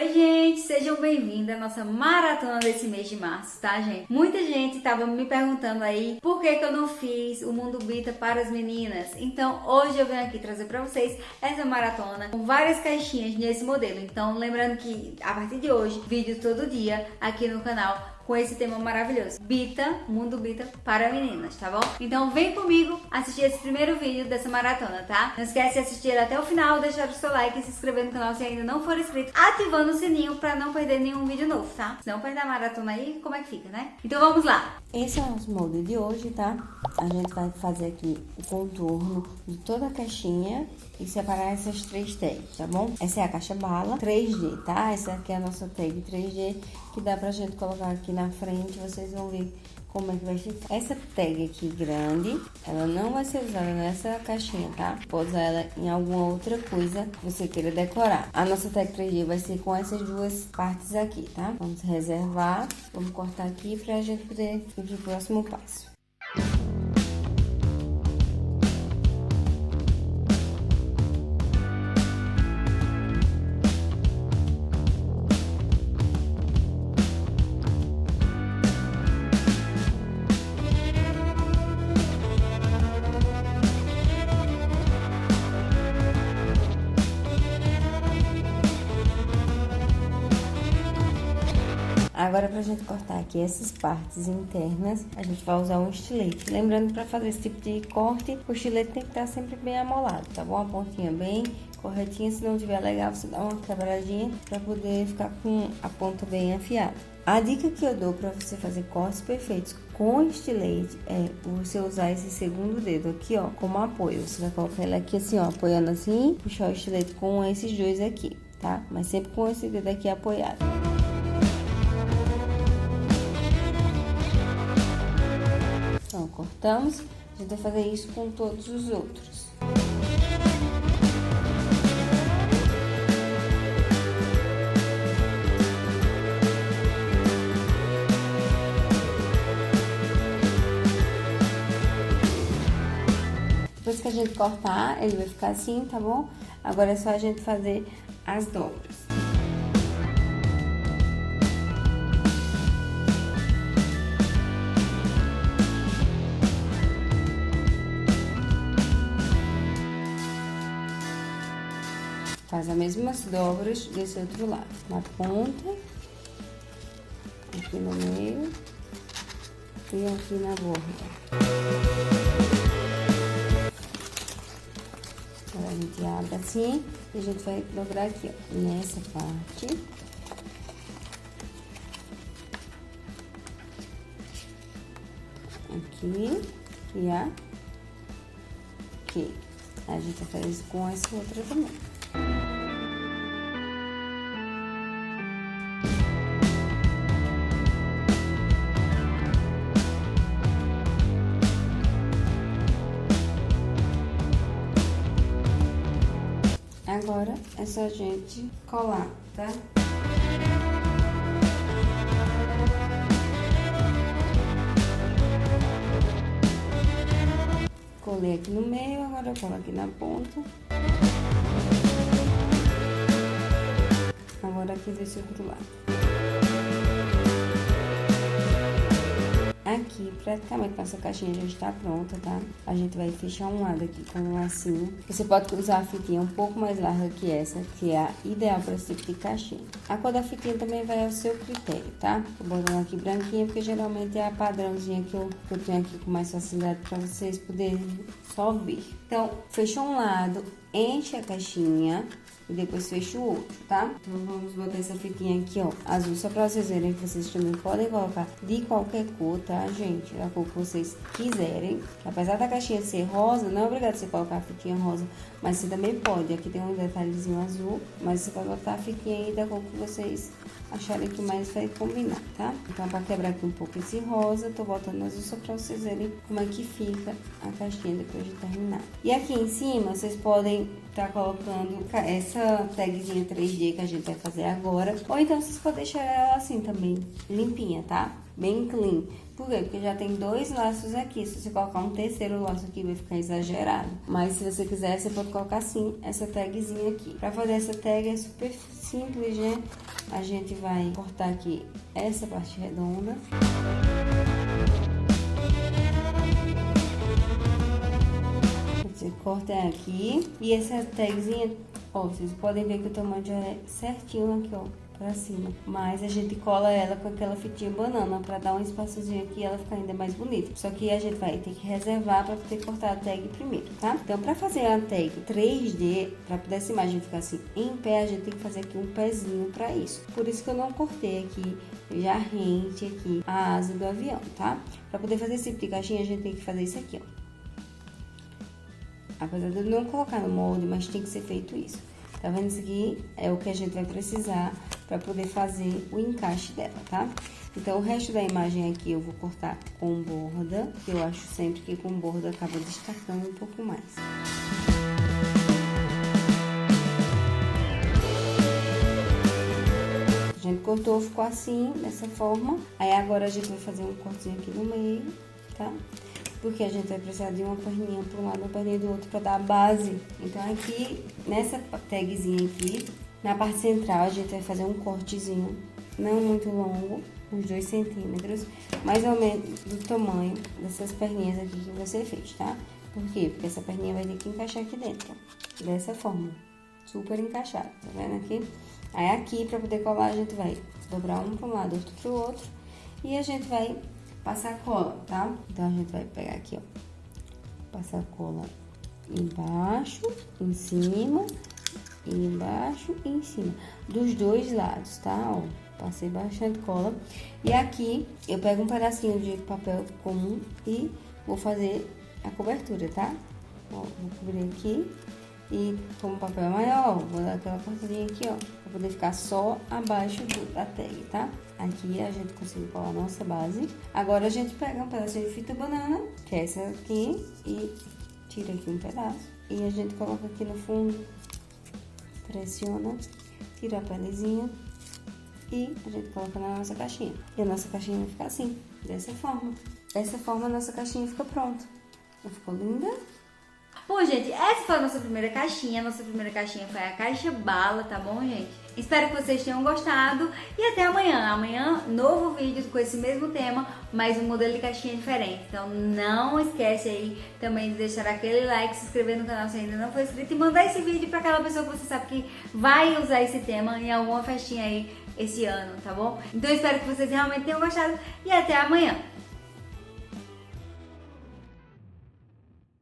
Oi, gente! Sejam bem-vindos à nossa maratona desse mês de março, tá, gente? Muita gente estava me perguntando aí por que eu não fiz o Mundo Bita para as meninas. Então, hoje eu venho aqui trazer para vocês essa maratona com várias caixinhas nesse modelo. Então, lembrando que a partir de hoje, vídeo todo dia aqui no canal com esse tema maravilhoso. Bita, Mundo Bita para meninas, tá bom? Então vem comigo assistir esse primeiro vídeo dessa maratona, tá? Não esquece de assistir até o final, deixar o seu like e se inscrever no canal se ainda não for inscrito, ativando o sininho pra não perder nenhum vídeo novo, tá? Se não perder a maratona aí, como é que fica, né? Então vamos lá! Esse é o nosso molde de hoje, tá? A gente vai fazer aqui o contorno de toda a caixinha e separar essas três tags, tá bom? Essa é a caixa bala 3D, tá? Essa aqui é a nossa tag 3D que dá pra gente colocar aqui na frente, vocês vão ver como é que vai ficar. Essa tag aqui grande, ela não vai ser usada nessa caixinha, tá? Pode usar ela em alguma outra coisa que você queira decorar. A nossa tag 3D vai ser com essas duas partes aqui, tá? Vamos reservar, vamos cortar aqui pra gente poder ir pro próximo passo. Agora, pra gente cortar aqui essas partes internas, a gente vai usar um estilete. Lembrando, pra fazer esse tipo de corte, o estilete tem que estar sempre bem amolado, tá bom? A pontinha bem corretinha, se não tiver legal, você dá uma quebradinha pra poder ficar com a ponta bem afiada. A dica que eu dou pra você fazer cortes perfeitos com estilete é você usar esse segundo dedo aqui, ó, como apoio. Você vai colocar ele aqui assim, ó, apoiando assim, puxar o estilete com esses dois aqui, tá? Mas sempre com esse dedo aqui apoiado. Então, cortamos, a gente vai fazer isso com todos os outros. Depois que a gente cortar, ele vai ficar assim, tá bom? Agora é só a gente fazer as dobras. Faz as mesmas dobras desse outro lado. Na ponta, aqui no meio e aqui na borda. Agora a gente abre assim e a gente vai dobrar aqui, ó, nessa parte. Aqui e aqui. A gente vai fazer isso com essa outra também. Agora é só a gente colar, tá? Colei aqui no meio, agora eu colo aqui na ponta. Agora aqui desse outro lado. Aqui, praticamente, nossa caixinha já está pronta, tá? A gente vai fechar um lado aqui com um lacinho. Você pode usar a fitinha um pouco mais larga que essa, que é a ideal para esse tipo de caixinha. A cor da fitinha também vai ao seu critério, tá? Tô botando aqui branquinha, porque geralmente é a padrãozinha que eu tenho aqui com mais facilidade para vocês poderem só ver. Então, fecha um lado, enche a caixinha e depois fecha o outro, tá? Então, vamos botar essa fitinha aqui, ó, azul, só pra vocês verem que vocês também podem colocar de qualquer cor, tá, gente? A cor que vocês quiserem. Apesar da caixinha ser rosa, não é obrigado você colocar a fitinha rosa, mas você também pode. Aqui tem um detalhezinho azul, mas você pode botar a fitinha aí da cor que vocês acharem que mais vai combinar, tá? Então, pra quebrar aqui um pouco esse rosa, tô botando azul só pra vocês verem como é que fica a caixinha depois de terminar. E aqui em cima, vocês podem tá colocando essa tagzinha 3D que a gente vai fazer agora. Ou então vocês podem deixar ela assim também, limpinha, tá? Bem clean. Por quê? Porque já tem 2 laços aqui. Se você colocar um terceiro laço aqui, vai ficar exagerado. Mas se você quiser, você pode colocar sim essa tagzinha aqui. Pra fazer essa tag é super simples, né? a gente vai cortar aqui essa parte redonda. Você corta aqui. E essa tagzinha, ó, vocês podem ver que o tamanho já é certinho aqui, ó, pra cima. Mas a gente cola ela com aquela fitinha banana pra dar um espaçozinho aqui e ela ficar ainda mais bonita. Só que a gente vai ter que reservar pra poder cortar a tag primeiro, tá? Então, pra fazer a tag 3D, pra poder essa imagem ficar assim em pé, a gente tem que fazer aqui um pezinho pra isso. Por isso que eu não cortei aqui, já rente aqui a asa do avião, tá? Pra poder fazer esse tipo de caixinha, a gente tem que fazer isso aqui, ó. Apesar de eu não colocar no molde, mas tem que ser feito isso. Tá vendo? Isso aqui é o que a gente vai precisar para poder fazer o encaixe dela, tá? Então, o resto da imagem aqui eu vou cortar com borda, que eu acho sempre que com borda acaba destacando um pouco mais. A gente cortou, ficou assim, dessa forma. Aí agora a gente vai fazer um cortezinho aqui no meio, tá? Porque a gente vai precisar de uma perninha para um lado e uma perninha do outro para dar a base. Então aqui, nessa tagzinha aqui, na parte central, a gente vai fazer um cortezinho, não muito longo, uns 2 centímetros, mais ou menos do tamanho dessas perninhas aqui que você fez, tá? Por quê? Porque essa perninha vai ter que encaixar aqui dentro, ó, dessa forma, super encaixado, tá vendo aqui? Aí aqui, para poder colar, a gente vai dobrar um para um lado, outro para o outro, e a gente vai passar cola, tá? Então, a gente vai pegar aqui, ó, passar cola embaixo, em cima, embaixo e em cima, dos dois lados, tá? Ó, passei bastante cola. E aqui, eu pego um pedacinho de papel comum e vou fazer a cobertura, tá? Ó, vou cobrir aqui e como o papel é maior, vou dar aquela cortadinha aqui, ó, pra poder ficar só abaixo da tag, tá? Aqui a gente conseguiu colar a nossa base. Agora a gente pega um pedacinho de fita banana, que é essa aqui, e tira aqui um pedaço. E a gente coloca aqui no fundo, pressiona, tira a pelezinha e a gente coloca na nossa caixinha. E a nossa caixinha vai ficar assim, dessa forma. Dessa forma a nossa caixinha fica pronta. Não ficou linda? Bom, gente, essa foi a nossa primeira caixinha. A nossa primeira caixinha foi a caixa bala, tá bom, gente? Espero que vocês tenham gostado e até amanhã. Amanhã, novo vídeo com esse mesmo tema, mas um modelo de caixinha diferente. Então não esquece aí também de deixar aquele like, se inscrever no canal se ainda não for inscrito e mandar esse vídeo para aquela pessoa que você sabe que vai usar esse tema em alguma festinha aí esse ano, tá bom? Então espero que vocês realmente tenham gostado e até amanhã.